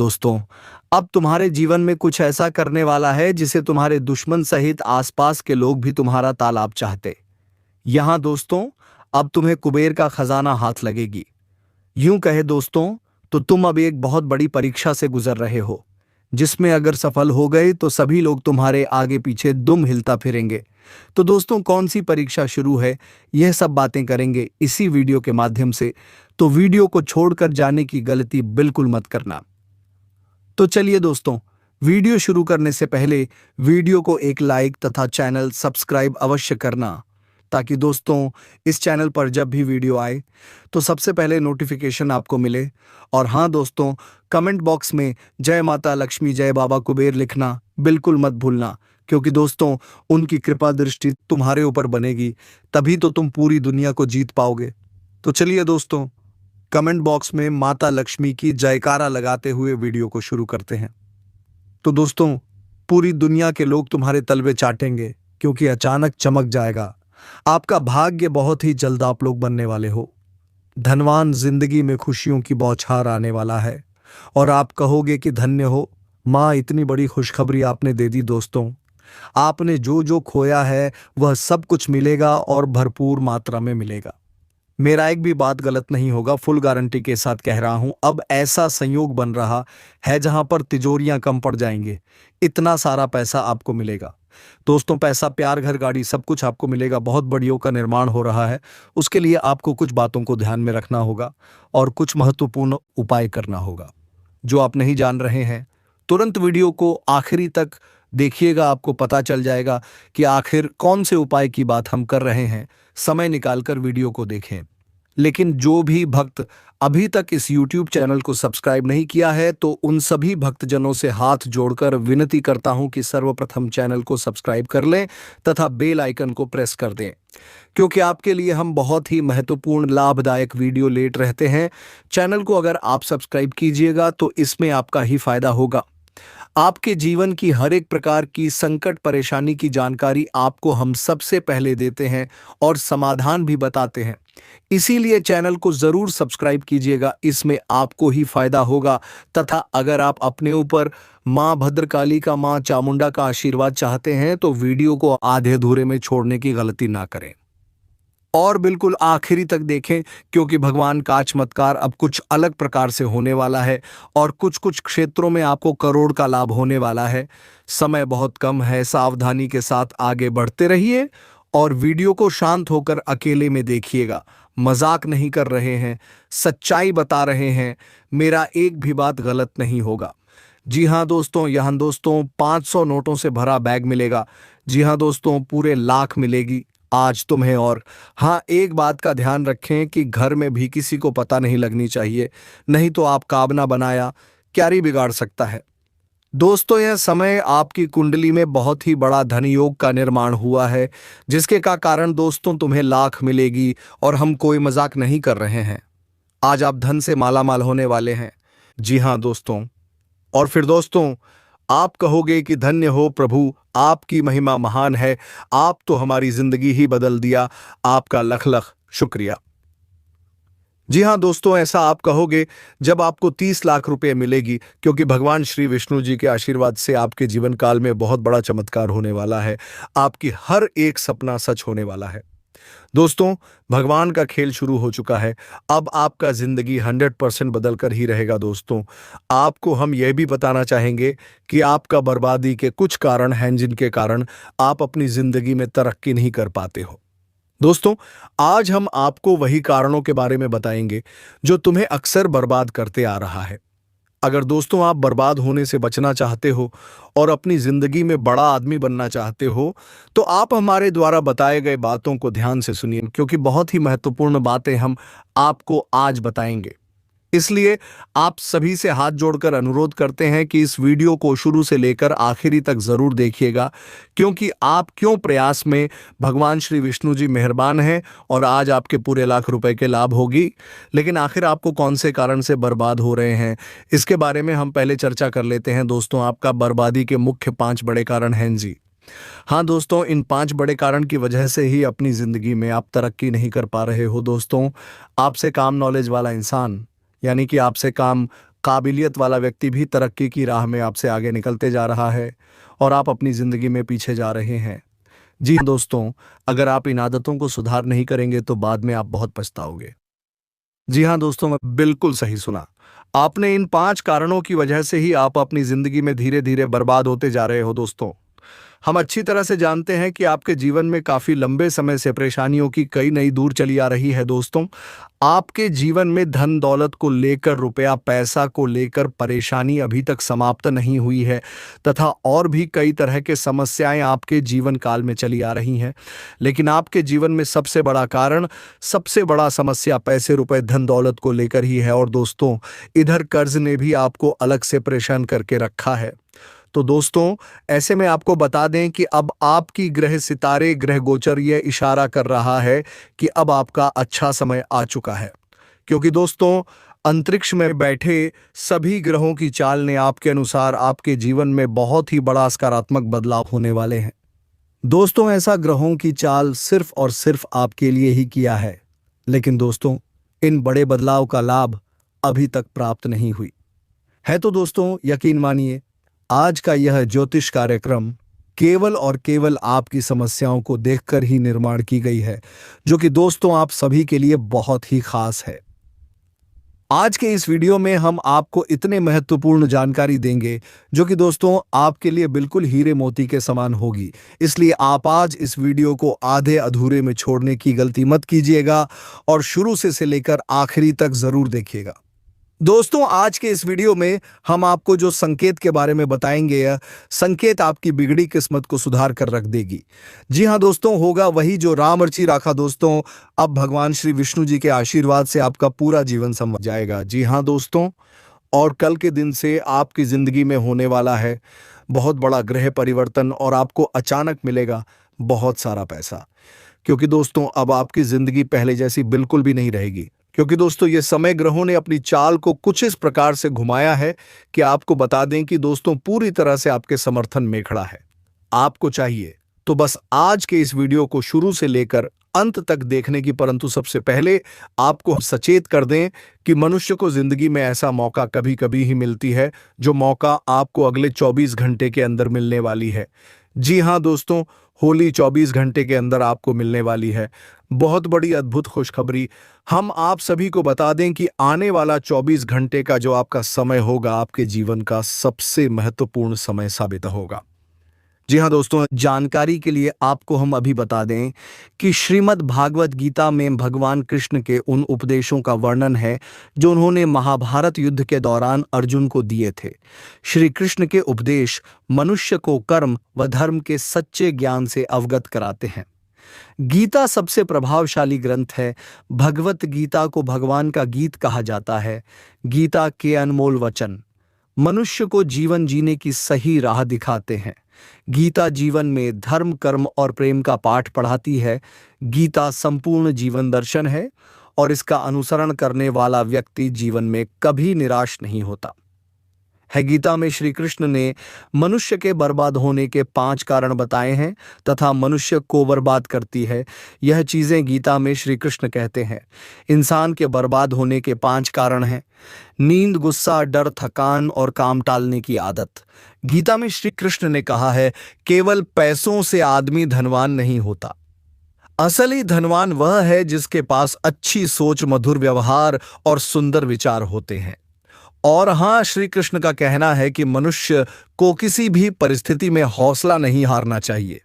दोस्तों, अब तुम्हारे जीवन में कुछ ऐसा करने वाला है जिसे तुम्हारे दुश्मन सहित आसपास के लोग भी तुम्हारा तालाब चाहते। यहां दोस्तों, अब तुम्हें कुबेर का खजाना हाथ लगेगी। यूं कहे दोस्तों, तो तुम अब एक बहुत बड़ी परीक्षा से गुजर रहे हो, जिसमें अगर सफल हो गए तो सभी लोग तुम्हारे आगे पीछे दुम हिलता फिरेंगे। तो दोस्तों, कौन सी परीक्षा शुरू है, यह सब बातें करेंगे इसी वीडियो के माध्यम से। तो वीडियो को छोड़कर जाने की गलती बिल्कुल मत करना। तो चलिए दोस्तों, वीडियो शुरू करने से पहले वीडियो को एक लाइक तथा चैनल सब्सक्राइब अवश्य करना, ताकि दोस्तों इस चैनल पर जब भी वीडियो आए तो सबसे पहले नोटिफिकेशन आपको मिले। और हाँ दोस्तों, कमेंट बॉक्स में जय माता लक्ष्मी जय बाबा कुबेर लिखना बिल्कुल मत भूलना, क्योंकि दोस्तों उनकी कृपा दृष्टि तुम्हारे ऊपर बनेगी, तभी तो तुम पूरी दुनिया को जीत पाओगे। तो चलिए दोस्तों, कमेंट बॉक्स में माता लक्ष्मी की जयकारा लगाते हुए वीडियो को शुरू करते हैं। तो दोस्तों, पूरी दुनिया के लोग तुम्हारे तलवे चाटेंगे, क्योंकि अचानक चमक जाएगा। आपका भाग्य बहुत ही जल्द आप लोग बनने वाले हो। धनवान जिंदगी में खुशियों की बौछार आने वाला है और आप कहोगे कि धन्य हो माँ, इतनी बड़ी खुशखबरी आपने दे दी। दोस्तों, आपने जो जो खोया है वह सब कुछ मिलेगा और भरपूर मात्रा में मिलेगा। मेरा एक भी बात गलत नहीं होगा, फुल गारंटी के साथ कह रहा हूं। अब ऐसा संयोग बन रहा है जहां पर तिजोरियां कम पड़ जाएंगे, इतना सारा पैसा आपको मिलेगा। दोस्तों, पैसा, प्यार, घर, गाड़ी सब कुछ आपको मिलेगा। बहुत बड़ियों का निर्माण हो रहा है। उसके लिए आपको कुछ बातों को ध्यान में रखना होगा और कुछ महत्वपूर्ण उपाय करना होगा जो आप नहीं जान रहे हैं। तुरंत वीडियो को आखिरी तक देखिएगा, आपको पता चल जाएगा कि आखिर कौन से उपाय की बात हम कर रहे हैं। समय निकालकर वीडियो को देखें। लेकिन जो भी भक्त अभी तक इस YouTube चैनल को सब्सक्राइब नहीं किया है, तो उन सभी भक्तजनों से हाथ जोड़कर विनती करता हूं कि सर्वप्रथम चैनल को सब्सक्राइब कर लें तथा बेल आइकन को प्रेस कर दें, क्योंकि आपके लिए हम बहुत ही महत्वपूर्ण लाभदायक वीडियो लेट रहते हैं। चैनल को अगर आप सब्सक्राइब कीजिएगा तो इसमें आपका ही फायदा होगा। आपके जीवन की हर एक प्रकार की संकट परेशानी की जानकारी आपको हम सबसे पहले देते हैं और समाधान भी बताते हैं। इसीलिए चैनल को जरूर सब्सक्राइब कीजिएगा, इसमें आपको ही फायदा होगा। तथा अगर आप अपने ऊपर मां भद्रकाली का, मां चामुंडा का आशीर्वाद चाहते हैं तो वीडियो को आधे अधूरे में छोड़ने की गलती ना करें और बिल्कुल आखिरी तक देखें, क्योंकि भगवान का चमत्कार अब कुछ अलग प्रकार से होने वाला है और कुछ कुछ क्षेत्रों में आपको करोड़ का लाभ होने वाला है। समय बहुत कम है, सावधानी के साथ आगे बढ़ते रहिए और वीडियो को शांत होकर अकेले में देखिएगा। मजाक नहीं कर रहे हैं, सच्चाई बता रहे हैं, मेरा एक भी बात गलत नहीं होगा। जी हाँ दोस्तों, यहाँ दोस्तों 500 नोटों से भरा बैग मिलेगा। जी हाँ दोस्तों, पूरे लाख मिलेगी आज तुम्हें। और हाँ, एक बात का ध्यान रखें कि घर में भी किसी को पता नहीं लगनी चाहिए, नहीं तो आप काबना बनाया क्यारी बिगाड़ सकता है। दोस्तों, यह समय आपकी कुंडली में बहुत ही बड़ा धन योग का निर्माण हुआ है, जिसके का कारण दोस्तों तुम्हें लाख मिलेगी। और हम कोई मजाक नहीं कर रहे हैं, आज आप धन से मालामाल होने वाले हैं। जी हाँ दोस्तों, और फिर दोस्तों आप कहोगे कि धन्य हो प्रभु, आपकी महिमा महान है, आप तो हमारी जिंदगी ही बदल दिया, आपका लख लख शुक्रिया। जी हाँ दोस्तों, ऐसा आप कहोगे जब आपको 30 लाख रुपए मिलेगी, क्योंकि भगवान श्री विष्णु जी के आशीर्वाद से आपके जीवन काल में बहुत बड़ा चमत्कार होने वाला है। आपकी हर एक सपना सच होने वाला है। दोस्तों, भगवान का खेल शुरू हो चुका है। अब आपका जिंदगी 100% बदल कर ही रहेगा। दोस्तों, आपको हम यह भी बताना चाहेंगे कि आपका बर्बादी के कुछ कारण हैं, जिनके कारण आप अपनी जिंदगी में तरक्की नहीं कर पाते हो। दोस्तों, आज हम आपको वही कारणों के बारे में बताएंगे जो तुम्हें अक्सर बर्बाद करते आ रहा है। अगर दोस्तों आप बर्बाद होने से बचना चाहते हो और अपनी जिंदगी में बड़ा आदमी बनना चाहते हो, तो आप हमारे द्वारा बताए गए बातों को ध्यान से सुनिए, क्योंकि बहुत ही महत्वपूर्ण बातें हम आपको आज बताएंगे। इसलिए आप सभी से हाथ जोड़कर अनुरोध करते हैं कि इस वीडियो को शुरू से लेकर आखिरी तक जरूर देखिएगा, क्योंकि आप क्यों प्रयास में भगवान श्री विष्णु जी मेहरबान हैं और आज आपके पूरे लाख रुपए के लाभ होगी। लेकिन आखिर आपको कौन से कारण से बर्बाद हो रहे हैं, इसके बारे में हम पहले चर्चा कर लेते हैं। दोस्तों, आपका बर्बादी के मुख्य 5 बड़े कारण हैं। जी हाँ दोस्तों, इन 5 बड़े कारण की वजह से ही अपनी जिंदगी में आप तरक्की नहीं कर पा रहे हो। दोस्तों, आपसे काम नॉलेज वाला इंसान, यानी कि आपसे काम काबिलियत वाला व्यक्ति भी तरक्की की राह में आपसे आगे निकलते जा रहा है और आप अपनी जिंदगी में पीछे जा रहे हैं। जी हाँ दोस्तों, अगर आप इन आदतों को सुधार नहीं करेंगे तो बाद में आप बहुत पछताओगे। जी हाँ दोस्तों, मैं बिल्कुल सही सुना आपने। इन 5 कारणों की वजह से ही आप अपनी जिंदगी में धीरे धीरे बर्बाद होते जा रहे हो दोस्तों। हम अच्छी तरह से जानते हैं कि आपके जीवन में काफी लंबे समय से परेशानियों की कई नई दूर चली आ रही है दोस्तों। आपके जीवन में धन दौलत को लेकर, रुपया पैसा को लेकर परेशानी अभी तक समाप्त नहीं हुई है तथा और भी कई तरह के समस्याएं आपके जीवन काल में चली आ रही हैं। लेकिन आपके जीवन में सबसे बड़ा कारण, सबसे बड़ा समस्या पैसे रुपए धन दौलत को लेकर ही है। और दोस्तों, इधर कर्ज ने भी आपको अलग से परेशान करके रखा है। तो दोस्तों, ऐसे में आपको बता दें कि अब आपकी ग्रह सितारे ग्रह गोचर ये इशारा कर रहा है कि अब आपका अच्छा समय आ चुका है। क्योंकि दोस्तों, अंतरिक्ष में बैठे सभी ग्रहों की चाल ने आपके अनुसार आपके जीवन में बहुत ही बड़ा सकारात्मक बदलाव होने वाले हैं। दोस्तों, ऐसा ग्रहों की चाल सिर्फ और सिर्फ आपके लिए ही किया है। लेकिन दोस्तों, इन बड़े बदलाव का लाभ अभी तक प्राप्त नहीं हुई है। तो दोस्तों, यकीन मानिए, आज का यह ज्योतिष कार्यक्रम केवल और केवल आपकी समस्याओं को देखकर ही निर्माण की गई है, जो कि दोस्तों आप सभी के लिए बहुत ही खास है। आज के इस वीडियो में हम आपको इतने महत्वपूर्ण जानकारी देंगे जो कि दोस्तों आपके लिए बिल्कुल हीरे मोती के समान होगी। इसलिए आप आज इस वीडियो को आधे अधूरे में छोड़ने की गलती मत कीजिएगा और शुरू से लेकर आखिरी तक जरूर देखिएगा। दोस्तों, आज के इस वीडियो में हम आपको जो संकेत के बारे में बताएंगे, यह संकेत आपकी बिगड़ी किस्मत को सुधार कर रख देगी। जी हां दोस्तों, होगा वही जो राम रची राखा दोस्तों। अब भगवान श्री विष्णु जी के आशीर्वाद से आपका पूरा जीवन संवर जाएगा। जी हां दोस्तों, और कल के दिन से आपकी जिंदगी में होने वाला है बहुत बड़ा ग्रह परिवर्तन और आपको अचानक मिलेगा बहुत सारा पैसा। क्योंकि दोस्तों, अब आपकी जिंदगी पहले जैसी बिल्कुल भी नहीं रहेगी। क्योंकि दोस्तों, ये समय ग्रहों ने अपनी चाल को कुछ इस प्रकार से घुमाया है कि आपको बता दें कि दोस्तों पूरी तरह से आपके समर्थन में खड़ा है। आपको चाहिए तो बस आज के इस वीडियो को शुरू से लेकर अंत तक देखने की, परंतु सबसे पहले आपको सचेत कर दें कि मनुष्य को जिंदगी में ऐसा मौका कभी कभी ही मिलती है, जो मौका आपको अगले 24 घंटे के अंदर मिलने वाली है। जी हां दोस्तों, होली 24 घंटे के अंदर आपको मिलने वाली है। बहुत बड़ी अद्भुत खुशखबरी हम आप सभी को बता दें कि आने वाला 24 घंटे का जो आपका समय होगा, आपके जीवन का सबसे महत्वपूर्ण समय साबित होगा। जी हाँ दोस्तों, जानकारी के लिए आपको हम अभी बता दें कि श्रीमद् भागवत गीता में भगवान कृष्ण के उन उपदेशों का वर्णन है जो उन्होंने महाभारत युद्ध के दौरान अर्जुन को दिए थे। श्री कृष्ण के उपदेश मनुष्य को कर्म व धर्म के सच्चे ज्ञान से अवगत कराते हैं। गीता सबसे प्रभावशाली ग्रंथ है। भगवत गीता को भगवान का गीत कहा जाता है। गीता के अनमोल वचन मनुष्य को जीवन जीने की सही राह दिखाते हैं। गीता जीवन में धर्म, कर्म और प्रेम का पाठ पढ़ाती है। गीता संपूर्ण जीवन दर्शन है और इसका अनुसरण करने वाला व्यक्ति जीवन में कभी निराश नहीं होता है। गीता में श्री कृष्ण ने मनुष्य के बर्बाद होने के 5 कारण बताए हैं तथा मनुष्य को बर्बाद करती है यह चीजें गीता में श्री कृष्ण कहते हैं। इंसान के बर्बाद होने के 5 कारण हैं: नींद, गुस्सा, डर, थकान और काम टालने की आदत। गीता में श्री कृष्ण ने कहा है, केवल पैसों से आदमी धनवान नहीं होता। असली धनवान वह है जिसके पास अच्छी सोच, मधुर व्यवहार और सुंदर विचार होते हैं। और हाँ, श्री कृष्ण का कहना है कि मनुष्य को किसी भी परिस्थिति में हौसला नहीं हारना चाहिए।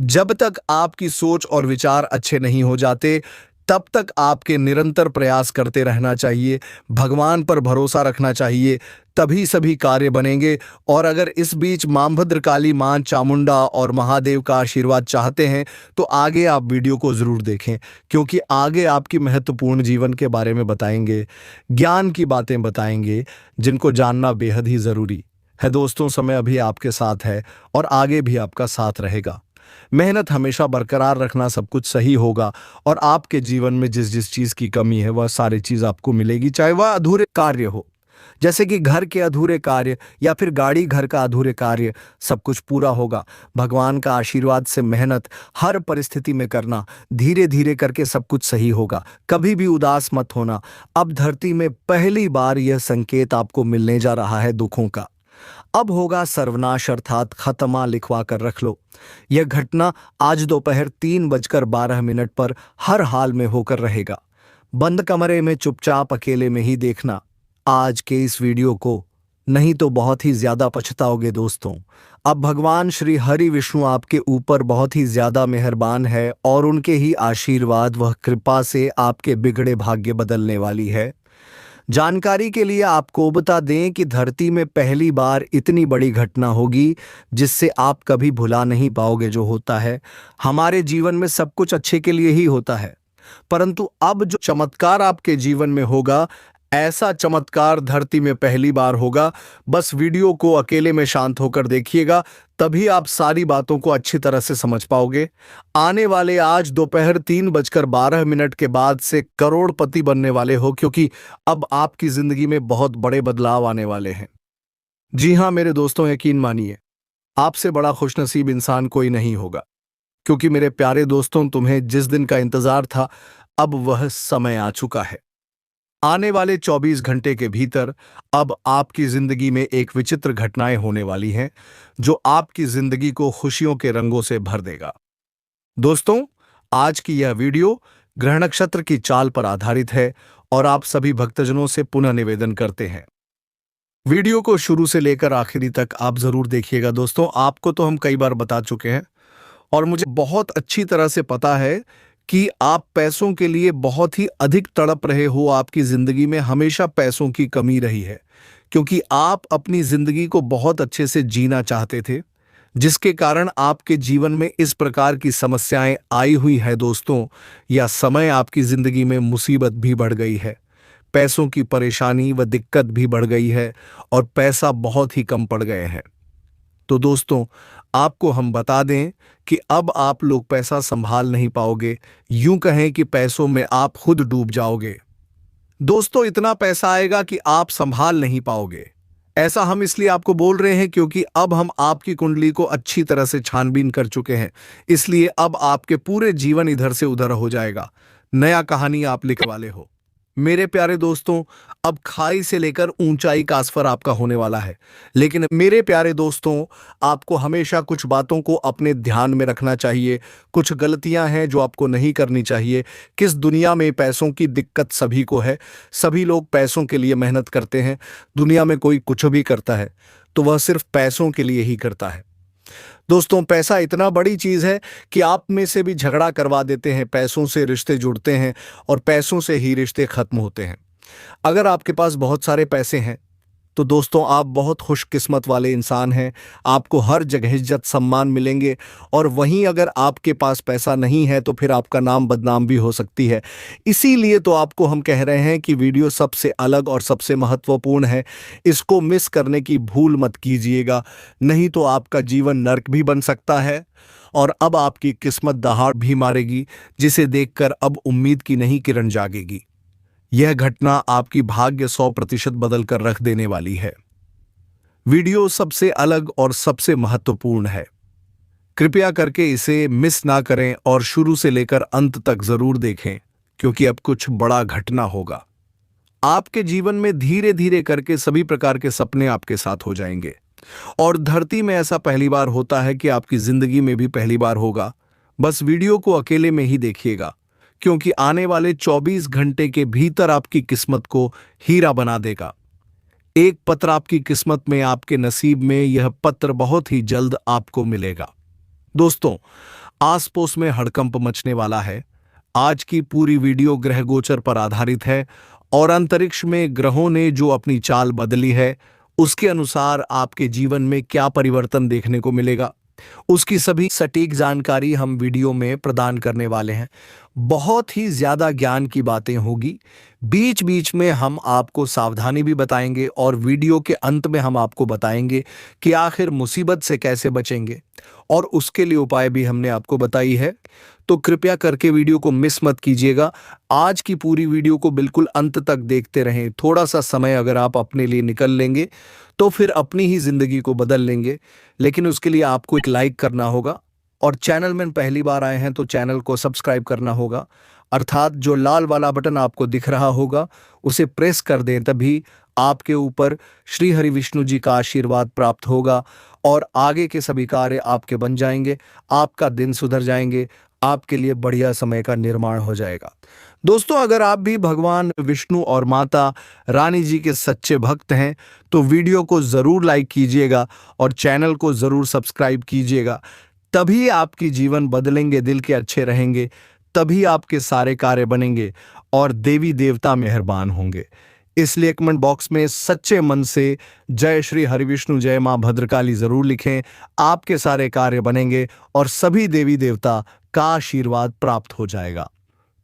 जब तक आपकी सोच और विचार अच्छे नहीं हो जाते, तब तक आपके निरंतर प्रयास करते रहना चाहिए। भगवान पर भरोसा रखना चाहिए, तभी सभी कार्य बनेंगे। और अगर इस बीच मां भद्रकाली, मां चामुंडा और महादेव का आशीर्वाद चाहते हैं तो आगे आप वीडियो को जरूर देखें, क्योंकि आगे आपकी महत्वपूर्ण जीवन के बारे में बताएंगे, ज्ञान की बातें बताएंगे जिनको जानना बेहद ही जरूरी है। दोस्तों, समय अभी आपके साथ है और आगे भी आपका साथ रहेगा। मेहनत हमेशा बरकरार रखना, सब कुछ सही होगा और आपके जीवन में जिस जिस चीज की कमी है वह सारी चीज आपको मिलेगी, चाहे वह अधूरे कार्य हो। जैसे कि घर के अधूरे कार्य या फिर गाड़ी घर का अधूरे कार्य, सब कुछ पूरा होगा। भगवान का आशीर्वाद से मेहनत हर परिस्थिति में करना, धीरे धीरे करके सब कुछ सही होगा। कभी भी उदास मत होना। अब धरती में पहली बार यह संकेत आपको मिलने जा रहा है दुखों का। अब होगा सर्वनाश, अर्थात खत्मा लिखवा कर रख लो। यह घटना आज दोपहर 3:12 पर हर हाल में होकर रहेगा। बंद कमरे में चुपचाप अकेले में ही देखना आज के इस वीडियो को, नहीं तो बहुत ही ज्यादा पछताओगे दोस्तों। अब भगवान श्री हरि विष्णु आपके ऊपर बहुत ही ज्यादा मेहरबान है और उनके ही आशीर्वाद व कृपा से आपके बिगड़े भाग्य बदलने वाली है। जानकारी के लिए आपको बता दें कि धरती में पहली बार इतनी बड़ी घटना होगी जिससे आप कभी भुला नहीं पाओगे। जो होता है हमारे जीवन में सब कुछ अच्छे के लिए ही होता है, परंतु अब जो चमत्कार आपके जीवन में होगा, ऐसा चमत्कार धरती में पहली बार होगा। बस वीडियो को अकेले में शांत होकर देखिएगा, तभी आप सारी बातों को अच्छी तरह से समझ पाओगे। आने वाले आज दोपहर 3:12 के बाद से करोड़पति बनने वाले हो, क्योंकि अब आपकी जिंदगी में बहुत बड़े बदलाव आने वाले हैं। जी हाँ मेरे दोस्तों, यकीन मानिए आपसे बड़ा खुशनसीब इंसान कोई नहीं होगा, क्योंकि मेरे प्यारे दोस्तों, तुम्हें जिस दिन का इंतजार था अब वह समय आ चुका है। आने वाले 24 घंटे के भीतर अब आपकी जिंदगी में एक विचित्र घटनाएं होने वाली हैं जो आपकी जिंदगी को खुशियों के रंगों से भर देगा। दोस्तों, आज की यह वीडियो ग्रह नक्षत्र की चाल पर आधारित है और आप सभी भक्तजनों से पुनः निवेदन करते हैं, वीडियो को शुरू से लेकर आखिरी तक आप जरूर देखिएगा। दोस्तों, आपको तो हम कई बार बता चुके हैं और मुझे बहुत अच्छी तरह से पता है कि आप पैसों के लिए बहुत ही अधिक तड़प रहे हो। आपकी जिंदगी में हमेशा पैसों की कमी रही है, क्योंकि आप अपनी जिंदगी को बहुत अच्छे से जीना चाहते थे, जिसके कारण आपके जीवन में इस प्रकार की समस्याएं आई हुई है दोस्तों। या समय आपकी जिंदगी में मुसीबत भी बढ़ गई है, पैसों की परेशानी व दिक्कत भी बढ़ गई है और पैसा बहुत ही कम पड़ गए हैं। तो दोस्तों, आपको हम बता दें कि अब आप लोग पैसा संभाल नहीं पाओगे, यूं कहें कि पैसों में आप खुद डूब जाओगे। दोस्तों, इतना पैसा आएगा कि आप संभाल नहीं पाओगे। ऐसा हम इसलिए आपको बोल रहे हैं क्योंकि अब हम आपकी कुंडली को अच्छी तरह से छानबीन कर चुके हैं, इसलिए अब आपके पूरे जीवन इधर से उधर हो जाएगा। नया कहानी आप लिखने वाले हो मेरे प्यारे दोस्तों। अब खाई से लेकर ऊंचाई का सफर आपका होने वाला है, लेकिन मेरे प्यारे दोस्तों, आपको हमेशा कुछ बातों को अपने ध्यान में रखना चाहिए। कुछ गलतियां हैं जो आपको नहीं करनी चाहिए। किस दुनिया में पैसों की दिक्कत सभी को है, सभी लोग पैसों के लिए मेहनत करते हैं। दुनिया में कोई कुछ भी करता है तो वह सिर्फ पैसों के लिए ही करता है। दोस्तों, पैसा इतना बड़ी चीज है कि आप में से भी झगड़ा करवा देते हैं। पैसों से रिश्ते जुड़ते हैं और पैसों से ही रिश्ते खत्म होते हैं। अगर आपके पास बहुत सारे पैसे हैं तो दोस्तों आप बहुत खुशकिस्मत वाले इंसान हैं, आपको हर जगह इज्जत सम्मान मिलेंगे। और वहीं अगर आपके पास पैसा नहीं है तो फिर आपका नाम बदनाम भी हो सकती है। इसीलिए तो आपको हम कह रहे हैं कि वीडियो सबसे अलग और सबसे महत्वपूर्ण है, इसको मिस करने की भूल मत कीजिएगा, नहीं तो आपका जीवन नर्क भी बन सकता है और अब आपकी किस्मत दहाड़ भी मारेगी, जिसे देखकर अब उम्मीद की नहीं किरण जागेगी। यह घटना आपकी भाग्य 100% बदल कर रख देने वाली है। वीडियो सबसे अलग और सबसे महत्वपूर्ण है, कृपया करके इसे मिस ना करें और शुरू से लेकर अंत तक जरूर देखें, क्योंकि अब कुछ बड़ा घटना होगा। आपके जीवन में धीरे धीरे करके सभी प्रकार के सपने आपके साथ हो जाएंगे और धरती में ऐसा पहली बार होता है कि आपकी जिंदगी में भी पहली बार होगा। बस वीडियो को अकेले में ही देखिएगा, क्योंकि आने वाले 24 घंटे के भीतर आपकी किस्मत को हीरा बना देगा। एक पत्र आपकी किस्मत में, आपके नसीब में, यह पत्र बहुत ही जल्द आपको मिलेगा। दोस्तों, आस पड़ोस में हड़कंप मचने वाला है। आज की पूरी वीडियो ग्रह गोचर पर आधारित है और अंतरिक्ष में ग्रहों ने जो अपनी चाल बदली है उसके अनुसार आपके जीवन में क्या परिवर्तन देखने को मिलेगा, उसकी सभी सटीक जानकारी हम वीडियो में प्रदान करने वाले हैं। बहुत ही ज्यादा ज्ञान की बातें होगी। बीच बीच में हम आपको सावधानी भी बताएंगे और वीडियो के अंत में हम आपको बताएंगे कि आखिर मुसीबत से कैसे बचेंगे, और उसके लिए उपाय भी हमने आपको बताई है। तो कृपया करके वीडियो को मिस मत कीजिएगा। आज की पूरी वीडियो को बिल्कुल अंत तक देखते रहें। थोड़ा सा समय अगर आप अपने लिए निकल लेंगे तो फिर अपनी ही जिंदगी को बदल लेंगे। लेकिन उसके लिए आपको एक लाइक करना होगा, और चैनल में पहली बार आए हैं तो चैनल को सब्सक्राइब करना होगा, अर्थात जो लाल वाला बटन आपको दिख रहा होगा उसे प्रेस कर दें, तभी आपके ऊपर श्री हरि विष्णु जी का आशीर्वाद प्राप्त होगा और आगे के सभी कार्य आपके बन जाएंगे, आपका दिन सुधर जाएंगे, आपके लिए बढ़िया समय का निर्माण हो जाएगा। दोस्तों, अगर आप भी भगवान विष्णु और माता रानी जी के सच्चे भक्त हैं तो वीडियो को जरूर लाइक कीजिएगा और चैनल को जरूर सब्सक्राइब कीजिएगा। तभी आपकी जीवन बदलेंगे, दिल के अच्छे रहेंगे, तभी आपके सारे कार्य बनेंगे और देवी देवता मेहरबान होंगे। इसलिए कमेंट बॉक्स में सच्चे मन से जय श्री हरिविष्णु जय मां भद्रकाली जरूर लिखें। आपके सारे कार्य बनेंगे और सभी देवी देवता का आशीर्वाद प्राप्त हो जाएगा।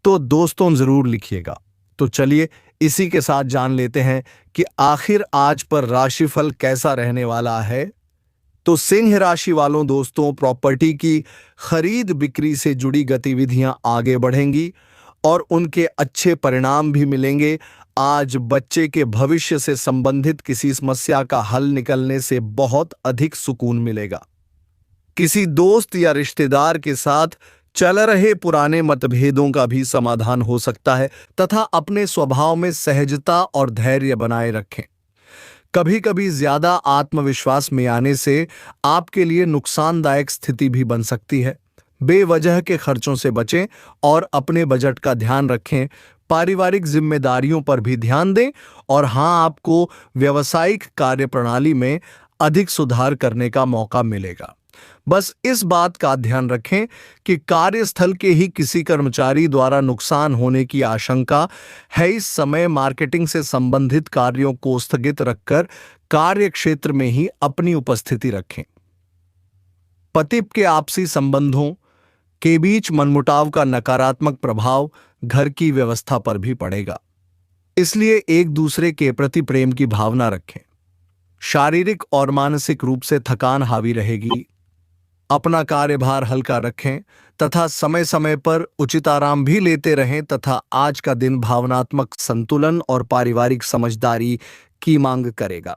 तो दोस्तों, जरूर लिखिएगा। तो चलिए इसी के साथ जान लेते हैं कि आखिर आज पर राशिफल कैसा रहने वाला है। तो सिंह राशि वालों दोस्तों, प्रॉपर्टी की खरीद बिक्री से जुड़ी गतिविधियां आगे बढ़ेंगी और उनके अच्छे परिणाम भी मिलेंगे। आज बच्चे के भविष्य से संबंधित किसी समस्या का हल निकलने से बहुत अधिक सुकून मिलेगा। किसी दोस्त या रिश्तेदार के साथ चल रहे पुराने मतभेदों का भी समाधान हो सकता है, तथा अपने स्वभाव में सहजता और धैर्य बनाए रखें। कभी कभी ज्यादा आत्मविश्वास में आने से आपके लिए नुकसानदायक स्थिति भी बन सकती है। बेवजह के खर्चों से बचें और अपने बजट का ध्यान रखें। पारिवारिक जिम्मेदारियों पर भी ध्यान दें और हाँ, आपको व्यावसायिक कार्यप्रणाली में अधिक सुधार करने का मौका मिलेगा। बस इस बात का ध्यान रखें कि कार्यस्थल के ही किसी कर्मचारी द्वारा नुकसान होने की आशंका है। इस समय मार्केटिंग से संबंधित कार्यों को स्थगित रखकर कार्य क्षेत्र में ही अपनी उपस्थिति रखें। पति के आपसी संबंधों के बीच मनमुटाव का नकारात्मक प्रभाव घर की व्यवस्था पर भी पड़ेगा, इसलिए एक दूसरे के प्रति प्रेम की भावना रखें। शारीरिक और मानसिक रूप से थकान हावी रहेगी। अपना कार्यभार हल्का रखें तथा समय समय पर उचित आराम भी लेते रहें, तथा आज का दिन भावनात्मक संतुलन और पारिवारिक समझदारी की मांग करेगा।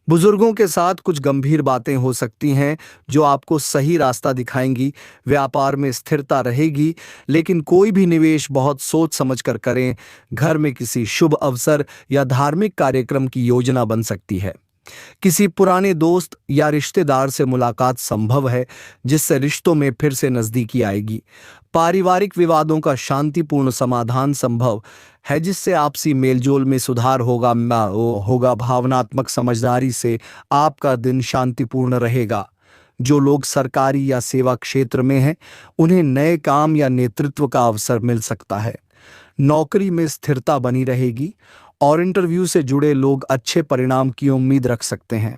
बुजुर्गों के साथ कुछ गंभीर बातें हो सकती हैं जो आपको सही रास्ता दिखाएंगी। व्यापार में स्थिरता रहेगी, लेकिन कोई भी निवेश बहुत सोच समझकर करें। घर में किसी शुभ अवसर या धार्मिक कार्यक्रम की योजना बन सकती है। किसी पुराने दोस्त या रिश्तेदार से मुलाकात संभव है, जिससे रिश्तों में फिर से नजदीकी आएगी। पारिवारिक विवादों का शांतिपूर्ण समाधान संभव है, जिससे आपसी मेलजोल में सुधार होगा। भावनात्मक समझदारी से आपका दिन शांतिपूर्ण रहेगा। जो लोग सरकारी या सेवा क्षेत्र में हैं, उन्हें नए काम या नेतृत्व का अवसर मिल सकता है। नौकरी में स्थिरता बनी रहेगी और इंटरव्यू से जुड़े लोग अच्छे परिणाम की उम्मीद रख सकते हैं।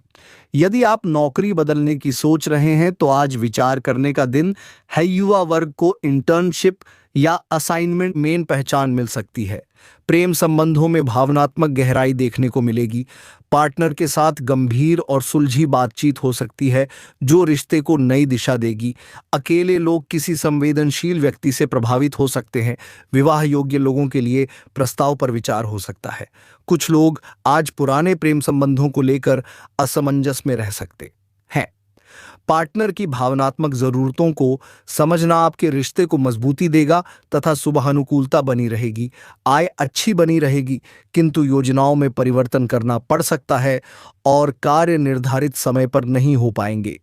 यदि आप नौकरी बदलने की सोच रहे हैं तो आज विचार करने का दिन है। युवा वर्ग को इंटर्नशिप या असाइनमेंट में पहचान मिल सकती है। प्रेम संबंधों में भावनात्मक गहराई देखने को मिलेगी। पार्टनर के साथ गंभीर और सुलझी बातचीत हो सकती है, जो रिश्ते को नई दिशा देगी। अकेले लोग किसी संवेदनशील व्यक्ति से प्रभावित हो सकते हैं। विवाह योग्य लोगों के लिए प्रस्ताव पर विचार हो सकता है। कुछ लोग आज पुराने प्रेम संबंधों को लेकर असमंजस में रह सकते हैं। पार्टनर की भावनात्मक जरूरतों को समझना आपके रिश्ते को मजबूती देगा तथा सुबह अनुकूलता बनी रहेगी। आय अच्छी बनी रहेगी, किंतु योजनाओं में परिवर्तन करना पड़ सकता है और कार्य निर्धारित समय पर नहीं हो पाएंगे।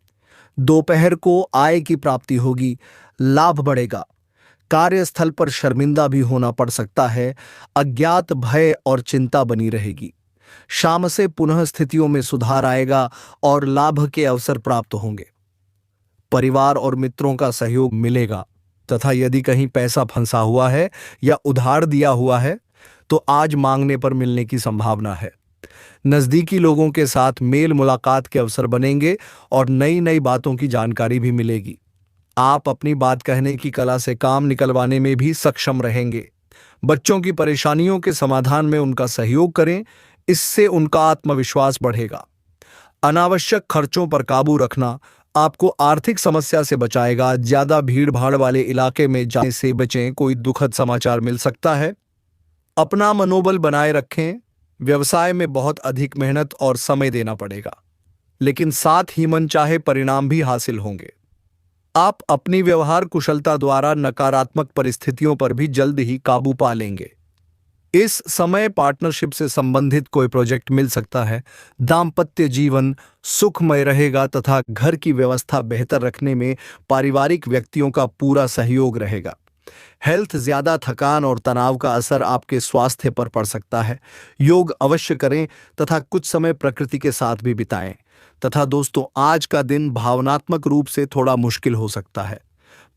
दोपहर को आय की प्राप्ति होगी, लाभ बढ़ेगा। कार्यस्थल पर शर्मिंदा भी होना पड़ सकता है। अज्ञात भय और चिंता बनी रहेगी। शाम से पुनः स्थितियों में सुधार आएगा और लाभ के अवसर प्राप्त होंगे। परिवार और मित्रों का सहयोग मिलेगा तथा यदि कहीं पैसा फंसा हुआ है या उधार दिया हुआ है तो आज मांगने पर मिलने की संभावना है। नजदीकी लोगों के साथ मेल मुलाकात के अवसर बनेंगे और नई नई बातों की जानकारी भी मिलेगी। आप अपनी बात कहने की कला से काम निकलवाने में भी सक्षम रहेंगे। बच्चों की परेशानियों के समाधान में उनका सहयोग करें, इससे उनका आत्मविश्वास बढ़ेगा। अनावश्यक खर्चों पर काबू रखना आपको आर्थिक समस्या से बचाएगा। ज्यादा भीड़ भाड़ वाले इलाके में जाने से बचें, कोई दुखद समाचार मिल सकता है। अपना मनोबल बनाए रखें। व्यवसाय में बहुत अधिक मेहनत और समय देना पड़ेगा, लेकिन साथ ही मनचाहे परिणाम भी हासिल होंगे। आप अपनी व्यवहार कुशलता द्वारा नकारात्मक परिस्थितियों पर भी जल्द ही काबू पा लेंगे। इस समय पार्टनरशिप से संबंधित कोई प्रोजेक्ट मिल सकता है। दाम्पत्य जीवन सुखमय रहेगा तथा घर की व्यवस्था बेहतर रखने में पारिवारिक व्यक्तियों का पूरा सहयोग रहेगा। हेल्थ ज्यादा थकान और तनाव का असर आपके स्वास्थ्य पर पड़ सकता है। योग अवश्य करें तथा कुछ समय प्रकृति के साथ भी बिताएं। तथा दोस्तों, आज का दिन भावनात्मक रूप से थोड़ा मुश्किल हो सकता है।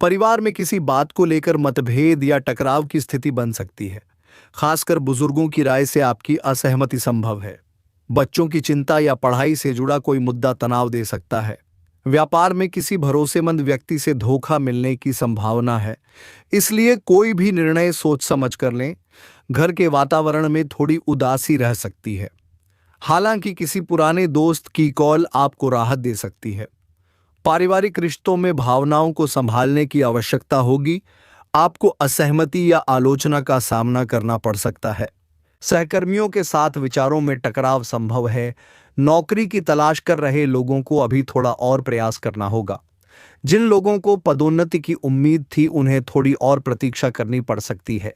परिवार में किसी बात को लेकर मतभेद या टकराव की स्थिति बन सकती है। खासकर बुजुर्गों की राय से आपकी असहमति संभव है। बच्चों की चिंता या पढ़ाई से जुड़ा कोई मुद्दा तनाव दे सकता है। व्यापार में किसी भरोसेमंद व्यक्ति से धोखा मिलने की संभावना है, इसलिए कोई भी निर्णय सोच समझ कर लें। घर के वातावरण में थोड़ी उदासी रह सकती है। हालांकि किसी पुराने दोस्त की कॉल आपको राहत दे सकती है। पारिवारिक रिश्तों में भावनाओं को संभालने की आवश्यकता होगी। आपको असहमति या आलोचना का सामना करना पड़ सकता है। सहकर्मियों के साथ विचारों में टकराव संभव है। नौकरी की तलाश कर रहे लोगों को अभी थोड़ा और प्रयास करना होगा। जिन लोगों को पदोन्नति की उम्मीद थी, उन्हें थोड़ी और प्रतीक्षा करनी पड़ सकती है।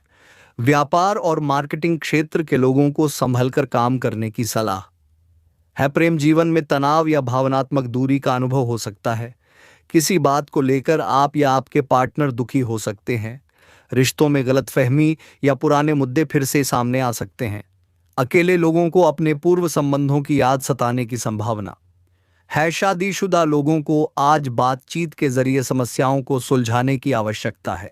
व्यापार और मार्केटिंग क्षेत्र के लोगों को संभलकर काम करने की सलाह है। प्रेम जीवन में तनाव या भावनात्मक दूरी का अनुभव हो सकता है। किसी बात को लेकर आप या आपके पार्टनर दुखी हो सकते हैं। रिश्तों में गलतफहमी या पुराने मुद्दे फिर से सामने आ सकते हैं। अकेले लोगों को अपने पूर्व संबंधों की याद सताने की संभावना है। शादीशुदा लोगों को आज बातचीत के जरिए समस्याओं को सुलझाने की आवश्यकता है।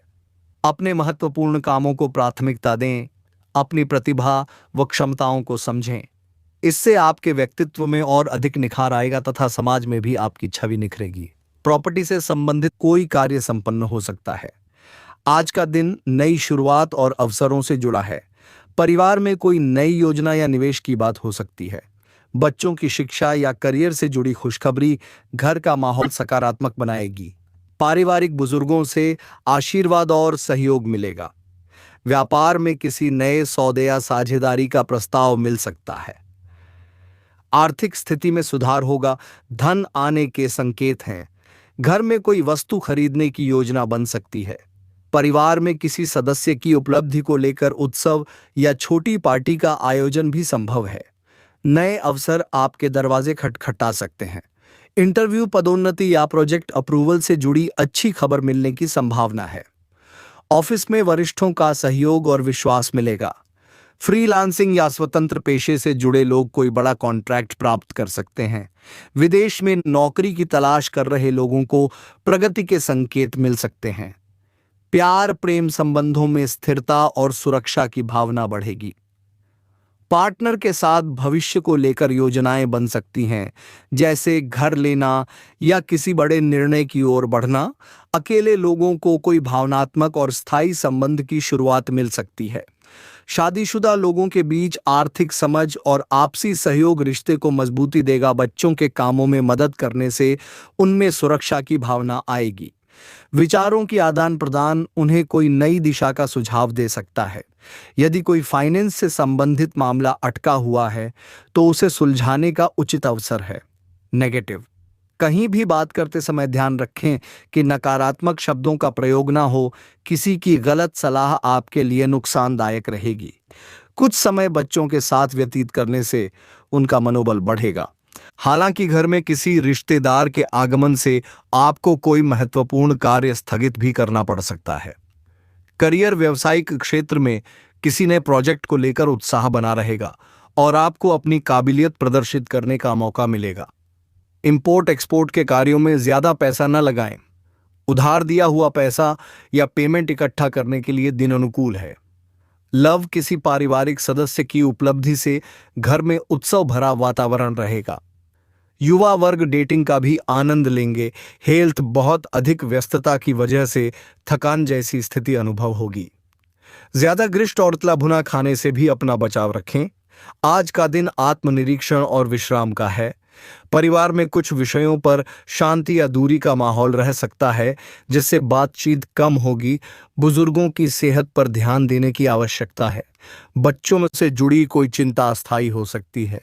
अपने महत्वपूर्ण कामों को प्राथमिकता दें। अपनी प्रतिभा व क्षमताओं को समझें। इससे आपके व्यक्तित्व में और अधिक निखार आएगा तथा समाज में भी आपकी छवि निखरेगी। प्रॉपर्टी से संबंधित कोई कार्य संपन्न हो सकता है। आज का दिन नई शुरुआत और अवसरों से जुड़ा है। परिवार में कोई नई योजना या निवेश की बात हो सकती है। बच्चों की शिक्षा या करियर से जुड़ी खुशखबरी घर का माहौल सकारात्मक बनाएगी। पारिवारिक बुजुर्गों से आशीर्वाद और सहयोग मिलेगा। व्यापार में किसी नए सौदे या साझेदारी का प्रस्ताव मिल सकता है। आर्थिक स्थिति में सुधार होगा। धन आने के संकेत हैं। घर में कोई वस्तु खरीदने की योजना बन सकती है। परिवार में किसी सदस्य की उपलब्धि को लेकर उत्सव या छोटी पार्टी का आयोजन भी संभव है। नए अवसर आपके दरवाजे खटखटा सकते हैं। इंटरव्यू, पदोन्नति या प्रोजेक्ट अप्रूवल से जुड़ी अच्छी खबर मिलने की संभावना है। ऑफिस में वरिष्ठों का सहयोग और विश्वास मिलेगा। फ्रीलांसिंग या स्वतंत्र पेशे से जुड़े लोग कोई बड़ा कॉन्ट्रैक्ट प्राप्त कर सकते हैं। विदेश में नौकरी की तलाश कर रहे लोगों को प्रगति के संकेत मिल सकते हैं। प्यार प्रेम संबंधों में स्थिरता और सुरक्षा की भावना बढ़ेगी। पार्टनर के साथ भविष्य को लेकर योजनाएं बन सकती हैं, जैसे घर लेना या किसी बड़े निर्णय की ओर बढ़ना। अकेले लोगों को कोई भावनात्मक और स्थायी संबंध की शुरुआत मिल सकती है। शादीशुदा लोगों के बीच आर्थिक समझ और आपसी सहयोग रिश्ते को मजबूती देगा। बच्चों के कामों में मदद करने से उनमें सुरक्षा की भावना आएगी। विचारों की आदान प्रदान उन्हें कोई नई दिशा का सुझाव दे सकता है। यदि कोई फाइनेंस से संबंधित मामला अटका हुआ है तो उसे सुलझाने का उचित अवसर है। नेगेटिव, कहीं भी बात करते समय ध्यान रखें कि नकारात्मक शब्दों का प्रयोग ना हो। किसी की गलत सलाह आपके लिए नुकसानदायक रहेगी। कुछ समय बच्चों के साथ व्यतीत करने से उनका मनोबल बढ़ेगा। हालांकि घर में किसी रिश्तेदार के आगमन से आपको कोई महत्वपूर्ण कार्य स्थगित भी करना पड़ सकता है। करियर, व्यावसायिक क्षेत्र में किसी नए प्रोजेक्ट को लेकर उत्साह बना रहेगा और आपको अपनी काबिलियत प्रदर्शित करने का मौका मिलेगा। इंपोर्ट एक्सपोर्ट के कार्यों में ज्यादा पैसा न लगाएं। उधार दिया हुआ पैसा या पेमेंट इकट्ठा करने के लिए दिन अनुकूल है। लव, किसी पारिवारिक सदस्य की उपलब्धि से घर में उत्सव भरा वातावरण रहेगा। युवा वर्ग डेटिंग का भी आनंद लेंगे। हेल्थ बहुत अधिक व्यस्तता की वजह से थकान जैसी स्थिति अनुभव होगी। ज्यादा ग्रिष्ट और तला भुना खाने से भी अपना बचाव रखें। आज का दिन आत्मनिरीक्षण और विश्राम का है। परिवार में कुछ विषयों पर शांति या दूरी का माहौल रह सकता है, जिससे बातचीत कम होगी। बुजुर्गों की सेहत पर ध्यान देने की आवश्यकता है। बच्चों में से जुड़ी कोई चिंता अस्थायी हो सकती है,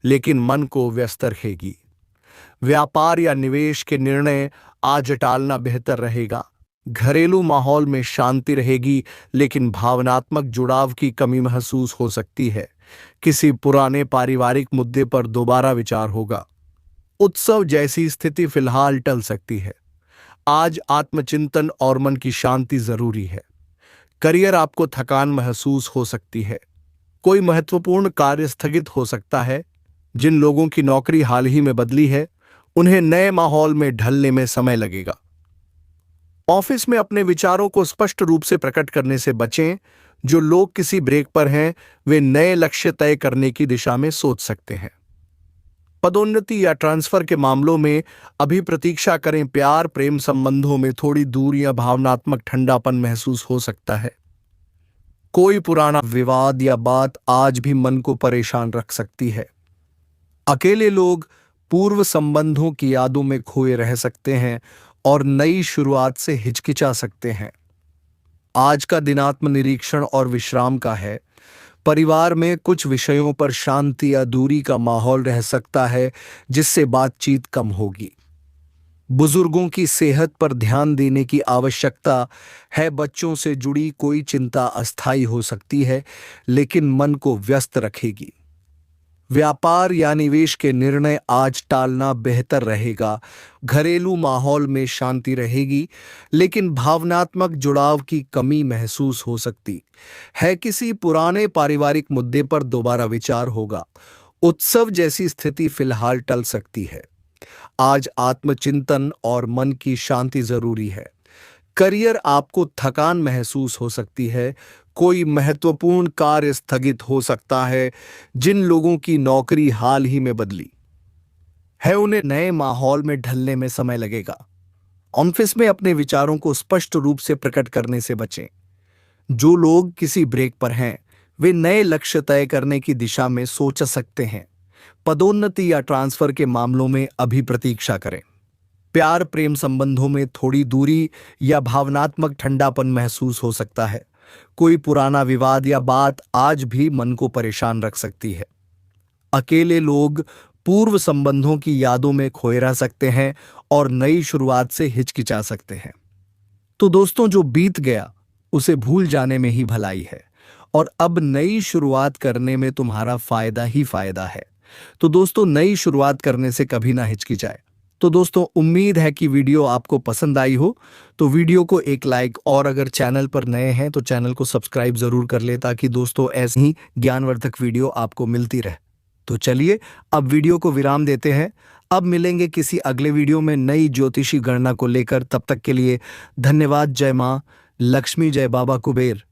लेकिन मन को व्यस्त रखेगी। व्यापार या निवेश के निर्णय आज टालना बेहतर रहेगा। घरेलू माहौल में शांति रहेगी, लेकिन भावनात्मक जुड़ाव की कमी महसूस हो सकती है। किसी पुराने पारिवारिक मुद्दे पर दोबारा विचार होगा। उत्सव जैसी स्थिति फिलहाल टल सकती है। आज आत्मचिंतन और मन की शांति जरूरी है। करियर आपको थकान महसूस हो सकती है। कोई महत्वपूर्ण कार्य स्थगित हो सकता है। जिन लोगों की नौकरी हाल ही में बदली है, उन्हें नए माहौल में ढलने में समय लगेगा। ऑफिस में अपने विचारों को स्पष्ट रूप से प्रकट करने से बचें। जो लोग किसी ब्रेक पर हैं, वे नए लक्ष्य तय करने की दिशा में सोच सकते हैं। पदोन्नति या ट्रांसफर के मामलों में अभी प्रतीक्षा करें। प्यार प्रेम संबंधों में थोड़ी दूरी या भावनात्मक ठंडापन महसूस हो सकता है। कोई पुराना विवाद या बात आज भी मन को परेशान रख सकती है। अकेले लोग पूर्व संबंधों की यादों में खोए रह सकते हैं और नई शुरुआत से हिचकिचा सकते हैं। आज का दिन आत्मनिरीक्षण और विश्राम का है। परिवार में कुछ विषयों पर शांति या दूरी का माहौल रह सकता है, जिससे बातचीत कम होगी। बुजुर्गों की सेहत पर ध्यान देने की आवश्यकता है। बच्चों से जुड़ी कोई चिंता अस्थायी हो सकती है, लेकिन मन को व्यस्त रखेगी। व्यापार या निवेश के निर्णय आज टालना बेहतर रहेगा। घरेलू माहौल में शांति रहेगी, लेकिन भावनात्मक जुड़ाव की कमी महसूस हो सकती है। किसी पुराने पारिवारिक मुद्दे पर दोबारा विचार होगा। उत्सव जैसी स्थिति फिलहाल टल सकती है। आज आत्मचिंतन और मन की शांति जरूरी है। करियर आपको थकान महसूस हो सकती है। कोई महत्वपूर्ण कार्य स्थगित हो सकता है। जिन लोगों की नौकरी हाल ही में बदली है, उन्हें नए माहौल में ढलने में समय लगेगा। ऑफिस में अपने विचारों को स्पष्ट रूप से प्रकट करने से बचें। जो लोग किसी ब्रेक पर हैं, वे नए लक्ष्य तय करने की दिशा में सोच सकते हैं। पदोन्नति या ट्रांसफर के मामलों में अभी प्रतीक्षा करें। प्यार प्रेम संबंधों में थोड़ी दूरी या भावनात्मक ठंडापन महसूस हो सकता है। कोई पुराना विवाद या बात आज भी मन को परेशान रख सकती है। अकेले लोग पूर्व संबंधों की यादों में खोए रह सकते हैं और नई शुरुआत से हिचकिचा सकते हैं। तो दोस्तों, जो बीत गया उसे भूल जाने में ही भलाई है, और अब नई शुरुआत करने में तुम्हारा फायदा ही फायदा है। तो दोस्तों, नई शुरुआत करने से कभी ना हिचकिचाए। तो दोस्तों, उम्मीद है कि वीडियो आपको पसंद आई हो। तो वीडियो को एक लाइक, और अगर चैनल पर नए हैं तो चैनल को सब्सक्राइब जरूर कर ले, ताकि दोस्तों ऐसी ही ज्ञानवर्धक वीडियो आपको मिलती रहे। तो चलिए अब वीडियो को विराम देते हैं। अब मिलेंगे किसी अगले वीडियो में नई ज्योतिषी गणना को लेकर। तब तक के लिए धन्यवाद। जय मां लक्ष्मी, जय बाबा कुबेर।